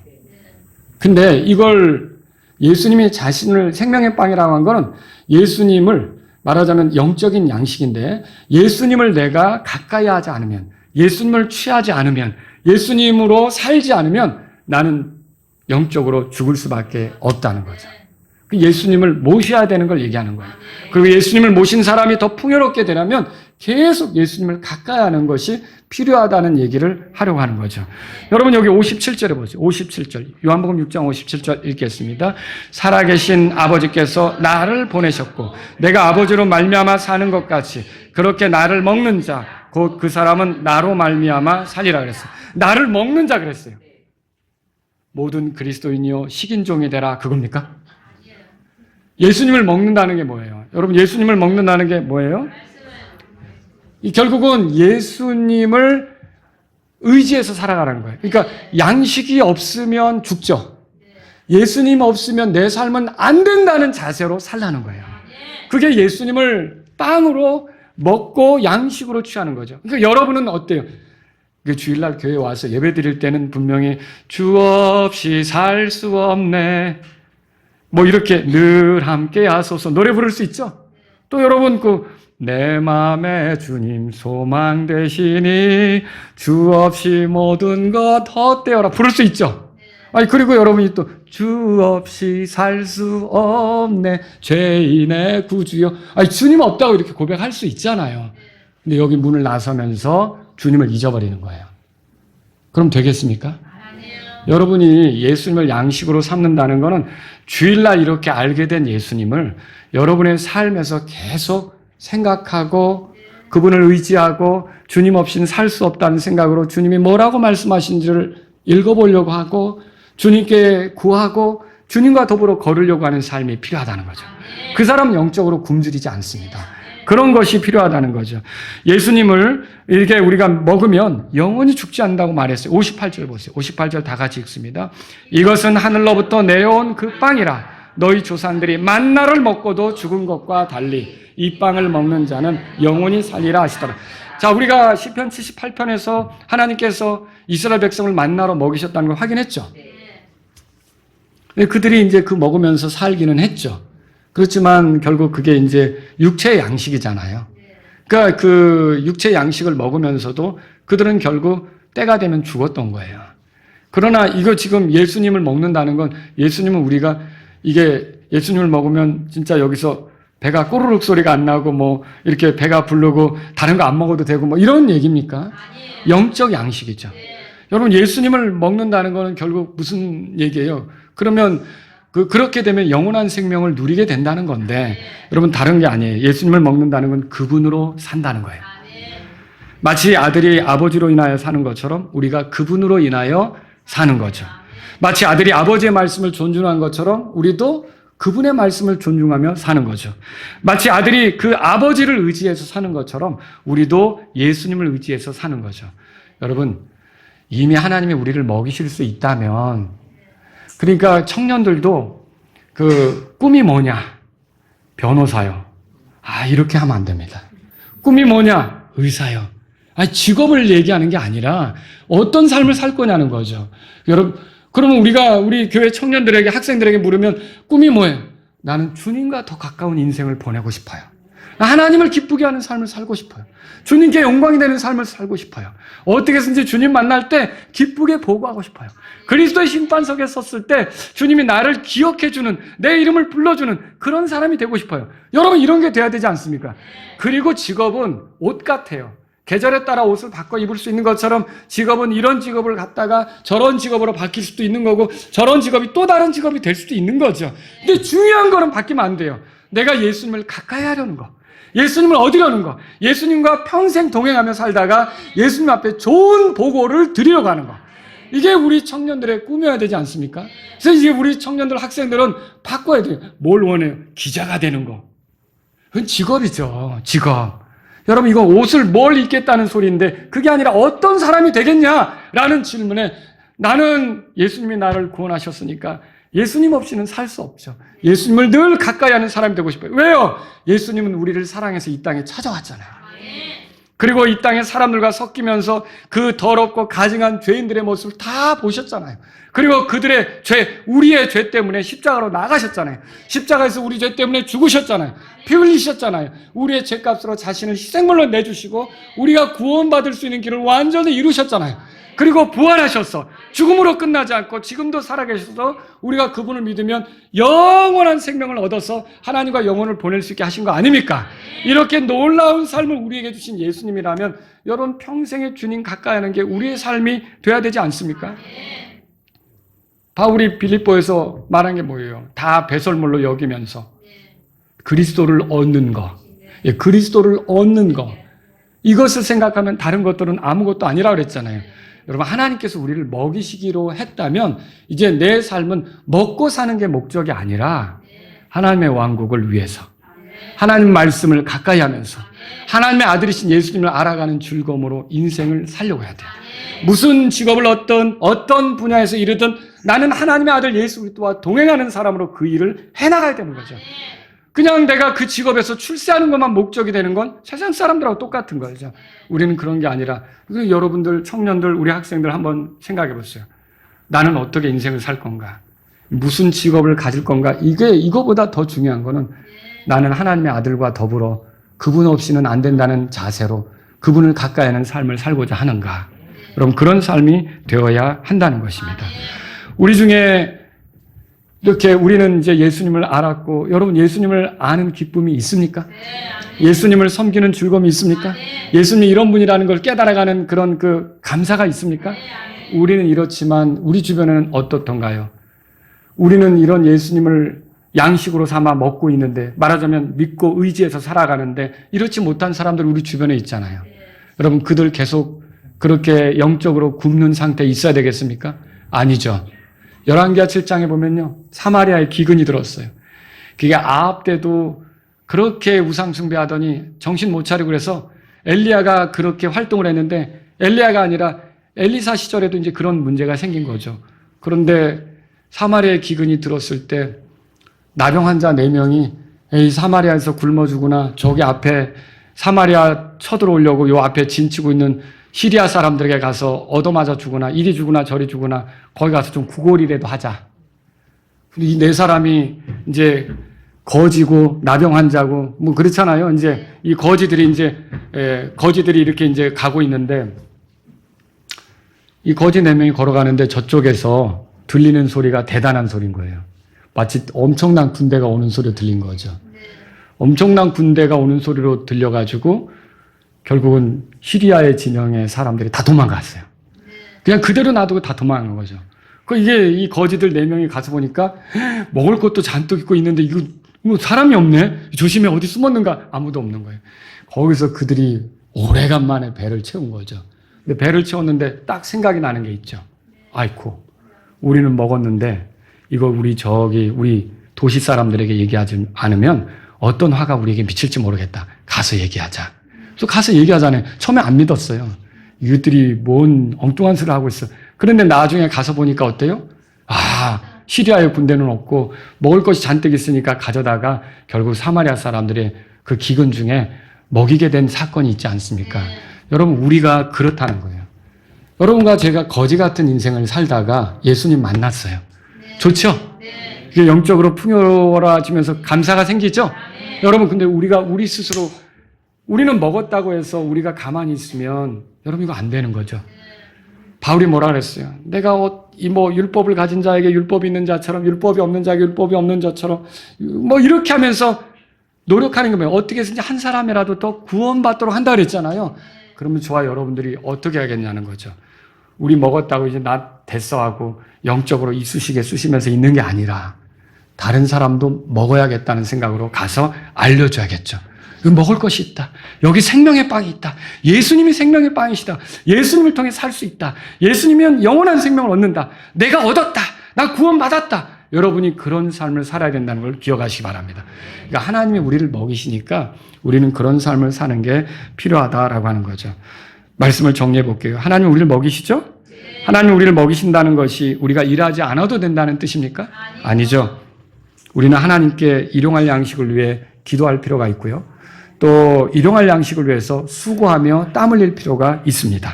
Speaker 1: 근데 이걸 예수님이 자신을 생명의 빵이라고 한 거는 예수님을 말하자면 영적인 양식인데 예수님을 내가 가까이 하지 않으면, 예수님을 취하지 않으면, 예수님으로 살지 않으면 나는 영적으로 죽을 수밖에 없다는 거죠. 예수님을 모셔야 되는 걸 얘기하는 거예요. 그리고 예수님을 모신 사람이 더 풍요롭게 되려면 계속 예수님을 가까이 하는 것이 필요하다는 얘기를 하려고 하는 거죠. 여러분, 여기 57절에 보세요. 57절. 요한복음 6장 57절 읽겠습니다. 살아계신 아버지께서 나를 보내셨고 내가 아버지로 말미암아 사는 것 같이 그렇게 나를 먹는 자 곧 그 사람은 나로 말미암아 살리라 그랬어요. 나를 먹는 자 그랬어요. 모든 그리스도인이요 식인종이 되라 그겁니까? 예수님을 먹는다는 게 뭐예요? 여러분, 예수님을 먹는다는 게 뭐예요? 결국은 예수님을 의지해서 살아가라는 거예요. 그러니까 양식이 없으면 죽죠. 예수님 없으면 내 삶은 안 된다는 자세로 살라는 거예요. 그게 예수님을 빵으로 먹고 양식으로 취하는 거죠. 그러니까 여러분은 어때요? 주일날 교회 와서 예배 드릴 때는 분명히 주 없이 살 수 없네 뭐 이렇게 늘 함께 하소서 노래 부를 수 있죠. 또 여러분 내 맘에 주님 소망 되시니 주 없이 모든 것 헛되어라 부를 수 있죠. 아니 그리고 여러분이 또 주 없이 살 수 없네 죄인의 구주여 아니 주님 없다고 이렇게 고백할 수 있잖아요. 근데 여기 문을 나서면서 주님을 잊어버리는 거예요. 그럼 되겠습니까? 여러분이 예수님을 양식으로 삼는다는 것은 주일날 이렇게 알게 된 예수님을 여러분의 삶에서 계속 생각하고 그분을 의지하고 주님 없이는 살 수 없다는 생각으로 주님이 뭐라고 말씀하신지를 읽어보려고 하고 주님께 구하고 주님과 더불어 걸으려고 하는 삶이 필요하다는 거죠. 그 사람은 영적으로 굶주리지 않습니다. 그런 것이 필요하다는 거죠. 예수님을 이렇게 우리가 먹으면 영원히 죽지 않는다고 말했어요. 58절 보세요. 58절 다 같이 읽습니다. 이것은 하늘로부터 내려온 그 빵이라 너희 조상들이 만나를 먹고도 죽은 것과 달리 이 빵을 먹는 자는 영원히 살리라 하시더라. 자, 우리가 시편 78편에서 하나님께서 이스라엘 백성을 만나로 먹이셨다는 걸 확인했죠. 그들이 이제 그 먹으면서 살기는 했죠. 그렇지만 결국 그게 이제 육체의 양식이잖아요. 그러니까 그 육체의 양식을 먹으면서도 그들은 결국 때가 되면 죽었던 거예요. 그러나 이거 지금 예수님을 먹는다는 건 예수님은 우리가 이게 예수님을 먹으면 진짜 여기서 배가 꼬르륵 소리가 안 나고 뭐 이렇게 배가 부르고 다른 거 안 먹어도 되고 뭐 이런 얘기입니까? 영적 양식이죠. 여러분 예수님을 먹는다는 거는 결국 무슨 얘기예요? 그러면 그렇게 되면 영원한 생명을 누리게 된다는 건데 여러분 다른 게 아니에요. 예수님을 먹는다는 건 그분으로 산다는 거예요. 마치 아들이 아버지로 인하여 사는 것처럼 우리가 그분으로 인하여 사는 거죠. 마치 아들이 아버지의 말씀을 존중한 것처럼 우리도 그분의 말씀을 존중하며 사는 거죠. 마치 아들이 그 아버지를 의지해서 사는 것처럼 우리도 예수님을 의지해서 사는 거죠. 여러분 이미 하나님이 우리를 먹이실 수 있다면 그러니까 청년들도 그 꿈이 뭐냐? 변호사요. 이렇게 하면 안 됩니다. 꿈이 뭐냐? 의사요. 직업을 얘기하는 게 아니라 어떤 삶을 살 거냐는 거죠. 여러분, 그러면 우리 교회 청년들에게, 학생들에게 물으면 꿈이 뭐예요? 나는 주님과 더 가까운 인생을 보내고 싶어요. 하나님을 기쁘게 하는 삶을 살고 싶어요. 주님께 영광이 되는 삶을 살고 싶어요. 어떻게 해서든지 주님 만날 때 기쁘게 보고하고 싶어요. 그리스도의 심판석에 섰을 때 주님이 나를 기억해주는, 내 이름을 불러주는 그런 사람이 되고 싶어요. 여러분 이런 게 돼야 되지 않습니까? 그리고 직업은 옷 같아요. 계절에 따라 옷을 바꿔 입을 수 있는 것처럼 직업은 이런 직업을 갖다가 저런 직업으로 바뀔 수도 있는 거고 저런 직업이 또 다른 직업이 될 수도 있는 거죠. 근데 중요한 거는 바뀌면 안 돼요. 내가 예수님을 가까이 하려는 거. 예수님을 얻으려는 거. 예수님과 평생 동행하며 살다가 예수님 앞에 좋은 보고를 드리려고 하는 거. 이게 우리 청년들의 꿈이어야 되지 않습니까? 그래서 이제 우리 청년들, 학생들은 바꿔야 돼요. 뭘 원해요? 기자가 되는 거. 그건 직업이죠. 직업. 여러분 이거 옷을 뭘 입겠다는 소리인데 그게 아니라 어떤 사람이 되겠냐라는 질문에 나는 예수님이 나를 구원하셨으니까 예수님 없이는 살 수 없죠. 예수님을 늘 가까이 하는 사람이 되고 싶어요. 왜요? 예수님은 우리를 사랑해서 이 땅에 찾아왔잖아요. 그리고 이 땅에 사람들과 섞이면서 그 더럽고 가증한 죄인들의 모습을 다 보셨잖아요. 그리고 그들의 죄, 우리의 죄 때문에 십자가로 나가셨잖아요. 십자가에서 우리 죄 때문에 죽으셨잖아요. 피 흘리셨잖아요. 우리의 죄값으로 자신을 희생물로 내주시고 우리가 구원받을 수 있는 길을 완전히 이루셨잖아요. 그리고 부활하셔서 죽음으로 끝나지 않고 지금도 살아계셔서 우리가 그분을 믿으면 영원한 생명을 얻어서 하나님과 영혼을 보낼 수 있게 하신 거 아닙니까? 이렇게 놀라운 삶을 우리에게 주신 예수님이라면 여러분 평생의 주님 가까이 하는 게 우리의 삶이 돼야 되지 않습니까? 바울이 빌립보에서 말한 게 뭐예요? 다 배설물로 여기면서 그리스도를 얻는 거. 그리스도를 얻는 거. 이것을 생각하면 다른 것들은 아무것도 아니라 그랬잖아요. 여러분 하나님께서 우리를 먹이시기로 했다면 이제 내 삶은 먹고 사는 게 목적이 아니라 하나님의 왕국을 위해서 하나님 말씀을 가까이 하면서 하나님의 아들이신 예수님을 알아가는 즐거움으로 인생을 살려고 해야 돼요. 무슨 직업을 얻든 어떤 분야에서 이르든 나는 하나님의 아들 예수 그리스도와 동행하는 사람으로 그 일을 해나가야 되는 거죠. 그냥 내가 그 직업에서 출세하는 것만 목적이 되는 건 세상 사람들하고 똑같은 거죠. 우리는 그런 게 아니라 여러분들 청년들 우리 학생들 한번 생각해 보세요. 나는 어떻게 인생을 살 건가? 무슨 직업을 가질 건가? 이거보다 더 중요한 거는 나는 하나님의 아들과 더불어 그분 없이는 안 된다는 자세로 그분을 가까이 하는 삶을 살고자 하는가? 여러분 그런 삶이 되어야 한다는 것입니다. 우리 중에 이렇게 우리는 이제 예수님을 알았고 여러분 예수님을 아는 기쁨이 있습니까? 예수님을 섬기는 즐거움이 있습니까? 예수님이 이런 분이라는 걸 깨달아가는 그런 그 감사가 있습니까? 우리는 이렇지만 우리 주변에는 어떻던가요? 우리는 이런 예수님을 양식으로 삼아 먹고 있는데 말하자면 믿고 의지해서 살아가는데 이렇지 못한 사람들 우리 주변에 있잖아요. 여러분 그들 계속 그렇게 영적으로 굶는 상태에 있어야 되겠습니까? 아니죠. 열왕기하 7장에 보면요. 사마리아에 기근이 들었어요. 그게 아합 때도 그렇게 우상 숭배하더니 정신 못 차리고 그래서 엘리야가 그렇게 활동을 했는데 엘리야가 아니라 엘리사 시절에도 이제 그런 문제가 생긴 거죠. 그런데 사마리아에 기근이 들었을 때 나병 환자 4명이 에이 사마리아에서 굶어 죽으나 저기 앞에 사마리아 쳐들어오려고 요 앞에 진치고 있는 시리아 사람들에게 가서 얻어맞아 죽으나 이리 죽으나 저리 죽으나 거기 가서 좀 구걸이라도 하자. 이 4사람이 이제 거지고 나병 환자고 뭐 그렇잖아요. 이제 이 거지들이 이렇게 이제 가고 있는데 이 거지 4명이 걸어가는데 저쪽에서 들리는 소리가 대단한 소리인 거예요. 마치 엄청난 군대가 오는 소리로 들린 거죠. 엄청난 군대가 오는 소리로 들려가지고 결국은 시리아의 진영의 사람들이 다 도망갔어요. 그냥 그대로 놔두고 다 도망간 거죠. 이게 이 거지들 4명이 가서 보니까 먹을 것도 잔뜩 있고 있는데 이거 사람이 없네. 조심해 어디 숨었는가 아무도 없는 거예요. 거기서 그들이 오래간만에 배를 채운 거죠. 근데 배를 채웠는데 딱 생각이 나는 게 있죠. 아이고 우리는 먹었는데 이거 우리 도시 사람들에게 얘기하지 않으면 어떤 화가 우리에게 미칠지 모르겠다. 가서 얘기하자. 그래서 가서 얘기하잖아요. 처음에 안 믿었어요. 이것들이 뭔 엉뚱한 소리를 하고 있어. 그런데 나중에 가서 보니까 어때요? 시리아의 군대는 없고 먹을 것이 잔뜩 있으니까 가져다가 결국 사마리아 사람들의 그 기근 중에 먹이게 된 사건이 있지 않습니까? 여러분 우리가 그렇다는 거예요. 여러분과 제가 거지 같은 인생을 살다가 예수님 만났어요. 좋죠? 이게 영적으로 풍요로워지면서 감사가 생기죠? 여러분 근데 우리 스스로 우리는 먹었다고 해서 우리가 가만히 있으면 여러분 이거 안 되는 거죠. 바울이 뭐라 그랬어요? 내가 율법을 가진 자에게 율법이 있는 자처럼 율법이 없는 자에게 율법이 없는 자처럼 이렇게 하면서 노력하는 거면 어떻게 해서든지 한 사람이라도 더 구원받도록 한다 그랬잖아요. 그러면 저와 여러분들이 어떻게 하겠냐는 거죠. 우리 먹었다고 이제 나 됐어 하고 영적으로 이쑤시개 쑤시면서 있는 게 아니라 다른 사람도 먹어야겠다는 생각으로 가서 알려줘야겠죠. 여기 먹을 것이 있다. 여기 생명의 빵이 있다. 예수님이 생명의 빵이시다. 예수님을 통해 살 수 있다. 예수님이면 영원한 생명을 얻는다. 내가 얻었다. 나 구원받았다. 여러분이 그런 삶을 살아야 된다는 걸 기억하시기 바랍니다. 그러니까 하나님이 우리를 먹이시니까 우리는 그런 삶을 사는 게 필요하다라고 하는 거죠. 말씀을 정리해 볼게요. 하나님 우리를 먹이시죠? 하나님 우리를 먹이신다는 것이 우리가 일하지 않아도 된다는 뜻입니까? 아니죠. 우리는 하나님께 일용할 양식을 위해 기도할 필요가 있고요. 또 일용할 양식을 위해서 수고하며 땀 흘릴 필요가 있습니다.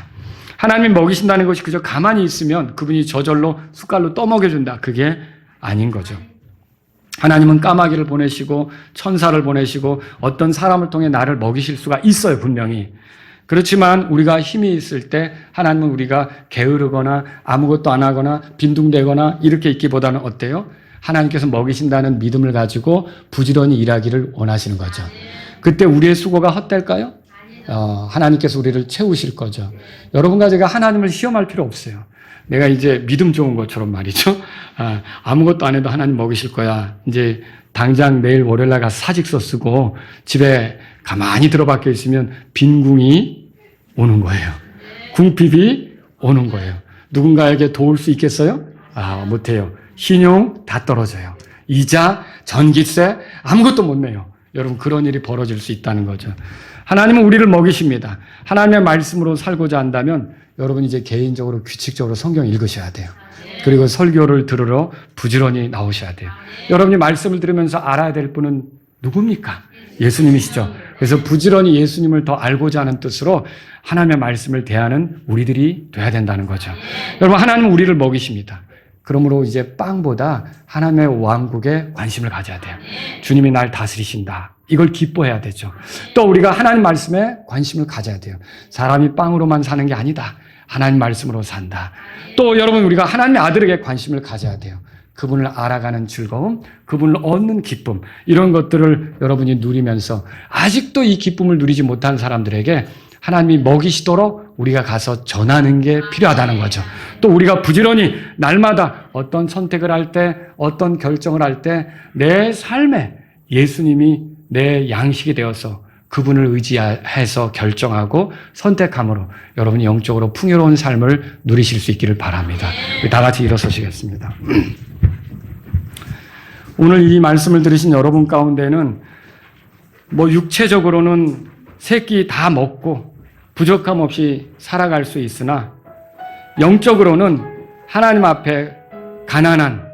Speaker 1: 하나님이 먹이신다는 것이 그저 가만히 있으면 그분이 저절로 숟갈로 떠먹여준다. 그게 아닌 거죠. 하나님은 까마귀를 보내시고 천사를 보내시고 어떤 사람을 통해 나를 먹이실 수가 있어요. 분명히. 그렇지만 우리가 힘이 있을 때 하나님은 우리가 게으르거나 아무것도 안 하거나 빈둥대거나 이렇게 있기보다는 어때요? 하나님께서 먹이신다는 믿음을 가지고 부지런히 일하기를 원하시는 거죠. 그때 우리의 수고가 헛될까요? 하나님께서 우리를 채우실 거죠. 여러분과 제가 하나님을 시험할 필요 없어요. 내가 이제 믿음 좋은 것처럼 말이죠. 아무것도 안 해도 하나님 먹이실 거야. 이제 당장 내일 월요일날 가서 사직서 쓰고 집에 가만히 들어박혀 있으면 빈궁이 오는 거예요. 궁핍이 오는 거예요. 누군가에게 도울 수 있겠어요? 못해요. 신용 다 떨어져요. 이자, 전기세 아무것도 못 내요. 여러분 그런 일이 벌어질 수 있다는 거죠. 하나님은 우리를 먹이십니다. 하나님의 말씀으로 살고자 한다면 여러분 이제 개인적으로 규칙적으로 성경 읽으셔야 돼요. 그리고 설교를 들으러 부지런히 나오셔야 돼요. 여러분이 말씀을 들으면서 알아야 될 분은 누굽니까? 예수님이시죠. 그래서 부지런히 예수님을 더 알고자 하는 뜻으로 하나님의 말씀을 대하는 우리들이 돼야 된다는 거죠. 여러분 하나님은 우리를 먹이십니다. 그러므로 이제 빵보다 하나님의 왕국에 관심을 가져야 돼요. 주님이 날 다스리신다. 이걸 기뻐해야 되죠. 또 우리가 하나님 말씀에 관심을 가져야 돼요. 사람이 빵으로만 사는 게 아니다. 하나님 말씀으로 산다. 또 여러분 우리가 하나님의 아들에게 관심을 가져야 돼요. 그분을 알아가는 즐거움, 그분을 얻는 기쁨 이런 것들을 여러분이 누리면서 아직도 이 기쁨을 누리지 못한 사람들에게 하나님이 먹이시도록 우리가 가서 전하는 게 필요하다는 거죠. 또 우리가 부지런히 날마다 어떤 선택을 할 때, 어떤 결정을 할 때 내 삶에 예수님이 내 양식이 되어서 그분을 의지해서 결정하고 선택함으로 여러분이 영적으로 풍요로운 삶을 누리실 수 있기를 바랍니다. 다 같이 일어서시겠습니다. 오늘 이 말씀을 들으신 여러분 가운데는 육체적으로는 세 끼 다 먹고 부족함 없이 살아갈 수 있으나 영적으로는 하나님 앞에 가난한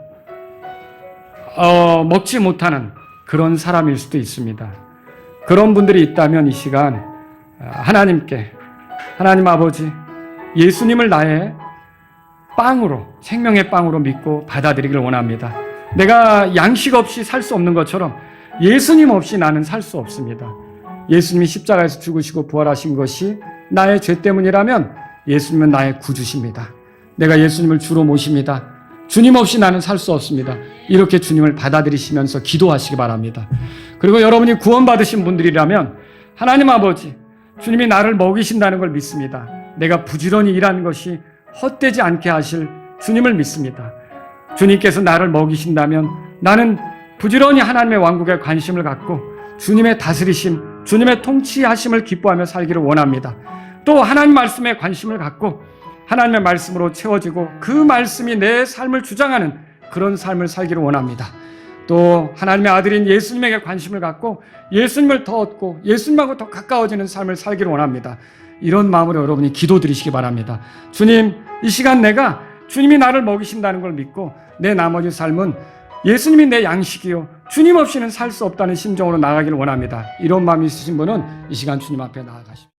Speaker 1: 먹지 못하는 그런 사람일 수도 있습니다. 그런 분들이 있다면 이 시간 하나님께, 하나님 아버지, 예수님을 나의 빵으로, 생명의 빵으로 믿고 받아들이길 원합니다. 내가 양식 없이 살 수 없는 것처럼 예수님 없이 나는 살 수 없습니다. 예수님이 십자가에서 죽으시고 부활하신 것이 나의 죄 때문이라면 예수님은 나의 구주십니다. 내가 예수님을 주로 모십니다. 주님 없이 나는 살 수 없습니다. 이렇게 주님을 받아들이시면서 기도하시기 바랍니다. 그리고 여러분이 구원받으신 분들이라면 하나님 아버지, 주님이 나를 먹이신다는 걸 믿습니다. 내가 부지런히 일하는 것이 헛되지 않게 하실 주님을 믿습니다. 주님께서 나를 먹이신다면 나는 부지런히 하나님의 왕국에 관심을 갖고 주님의 다스리심, 주님의 통치하심을 기뻐하며 살기를 원합니다. 또 하나님 말씀에 관심을 갖고 하나님의 말씀으로 채워지고 그 말씀이 내 삶을 주장하는 그런 삶을 살기를 원합니다. 또 하나님의 아들인 예수님에게 관심을 갖고 예수님을 더 얻고 예수님하고 더 가까워지는 삶을 살기를 원합니다. 이런 마음으로 여러분이 기도드리시기 바랍니다. 주님, 이 시간 내가 주님이 나를 먹이신다는 걸 믿고 내 나머지 삶은 예수님이 내 양식이요 주님 없이는 살 수 없다는 심정으로 나아가기를 원합니다. 이런 마음이 있으신 분은 이 시간 주님 앞에 나아가십시오.